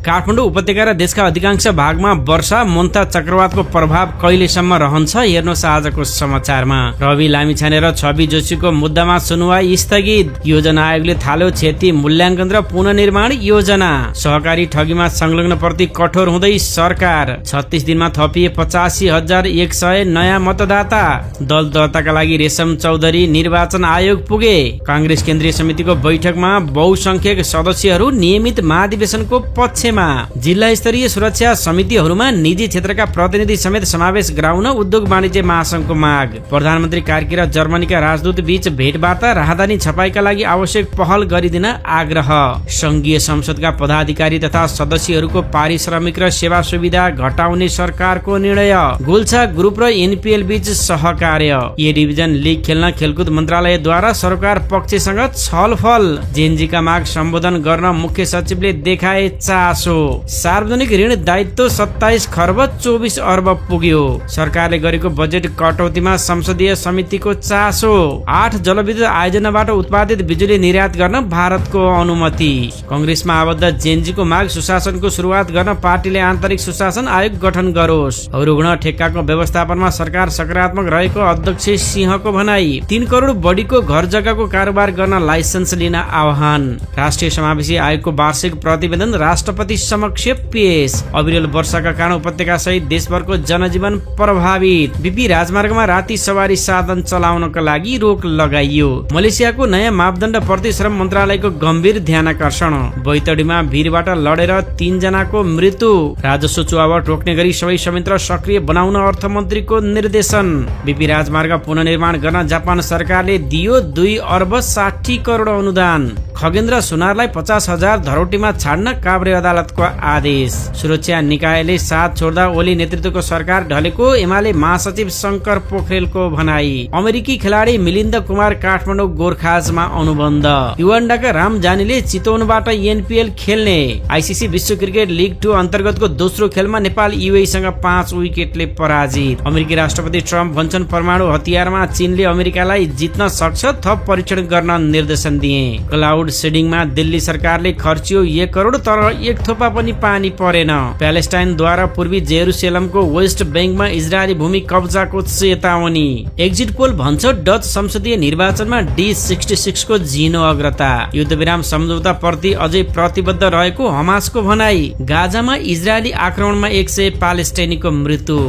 काठमाडौँ उपत्यका र देशका अधिकांश भागमा वर्षा मोन्ता चक्रवातको प्रभाव कहिलेसम्म रहन्छ? हेर्नुहोस् आजको समाचारमा। रवि लामिछाने र छवि जोशीको मुद्दामा सुनवाई स्थगित। योजना आयोगले थाल्यो क्षति मूल्याङ्कन र पुनर्निर्माण योजना। सहकारी ठगीमा संलग्न प्रति कठोर हुँदै सरकार। 36 दिनमा थपिए 85,100 नयाँ मतदाता। दल दर्ताका लागि रेशम चौधरी निर्वाचन आयोग पुगे। कांग्रेस केन्द्रीय समितिको बैठकमा बहुसंख्यक सदस्यहरू नियमित महाधिवेशनको पक्षमा। जिल्ला स्तरीय सुरक्षा समितिहरूमा निजी क्षेत्रका प्रतिनिधि समेत समावेश गराउन उद्योग वाणिज्य महासंघको माग। प्रधानमन्त्री कार्की र जर्मनीका राजदूत बीच भेटवार्ता। राहदानी छपाईका लागि आवश्यक पहल गरिदिन आग्रह। संघीय संसदका पदाधिकारी तथा सदस्यहरूको पारिश्रमिक र सेवा सुविधा घटाउने सरकारको निर्णय। गोल्छा ग्रुप र एनपीएल बीच सहकार्य। ए डिभिजन लिग खेल्न खेलकुद मन्त्रालयद्वारा सरकार पक्षसँग छलफल। जेनजीका माग सम्बोधन गर्न मुख्य सचिवले देखाए चासो। सार्वजनिक ऋण दायित्व 27 खर्ब 24 अर्ब पुग्यो। सरकारले गरेको बजेट कटौतीमा संसदीय समितिको चासो। 8 जलविद्युत आयोजनाबाट उत्पादित बिजुली निर्यात गर्न भारतको अनुमति। कंग्रेसमा आबद्ध जेनजीको माग सुशासनको सुरुवात गर्न पार्टीले आन्तरिक सुशासन आयोग गठन गरोस्। रुग्ण ठेक्काको व्यवस्थापनमा सरकार सकारात्मक रहेको अध्यक्ष सिंहको भनाई। 3 करोड बढीको घर जग्गाको कारोबार गर्न लाइसेन्स लिन आह्वान। राष्ट्रिय समावेशी आयोगको वार्षिक प्रतिवेदन राष्ट्रपति समक्ष पेश। अविरल वर्षाका कारण उपत्यका सहित देशभरको जनजीवन प्रभावित। बीपी राजमार्गमा राति सवारी साधन चलाउनका लागि रोक लगाइयो। मलेसियाको नयाँ मापदण्ड प्रति श्रम मन्त्रालयको गम्भीर ध्यानाकर्षण। बैतडीमा भिरबाट लडेर 3 जनाको मृत्यु। राजस्व चुहावट रोक्ने गरी सबै संयन्त्र सक्रिय बनाउन अर्थमन्त्रीको निर्देशन। बीपी राजमार्ग पुनर्निर्माण गर्न जापान सरकारले दियो 2 अर्ब 60 करोड अनुदान। खगेन्द्र सुनारलाई 50,000 धरोटीमा छाड्न काभ्रे अदालतको आदेश। सुरक्षा निकायले साथ छोड्दा ओली नेतृत्वको सरकार ढलेको एमाले महासचिव शंकर पोखरेलको भनाई। अमेरिकी खेलाडी मिलिन्द कुमार काठमाडौँ गोर्खाजमा अनुबन्ध। युगाण्डाका राम जानीले चितवनबाट एनपीएल खेल्ने। आईसीसी विश्व क्रिकेट लिग 2 अन्तर्गतको दोस्रो खेलमा नेपाल यूएईसँग 5 विकेटले पराजित। अमेरिकी राष्ट्रपति ट्रम्प भन्छन् परमाणु हतियारमा चीनले अमेरिकालाई जित्न सक्छ, थप परीक्षण गर्न निर्देशन दिए। क्लाउड सेडिङमा दिल्ली सरकारले खर्चियो 1 करोड तर 1 थोपा पनि पानी परेन। प्यालेस्टाइनद्वारा पूर्वी जेरुसलेमको वेस्ट बैंकमा इजरायली भूमि कब्जाको चेतावनी। एक्जिट पोल भन्छ डच संसदीय निर्वाचनमा D66 को जिनो अग्रता। युद्धविराम सम्झौता प्रति अझै प्रतिबद्ध रहेको हमासको भनाई। गाजामा इजरायली आक्रमणमा 100 प्यालेस्टाइनीको मृत्यु।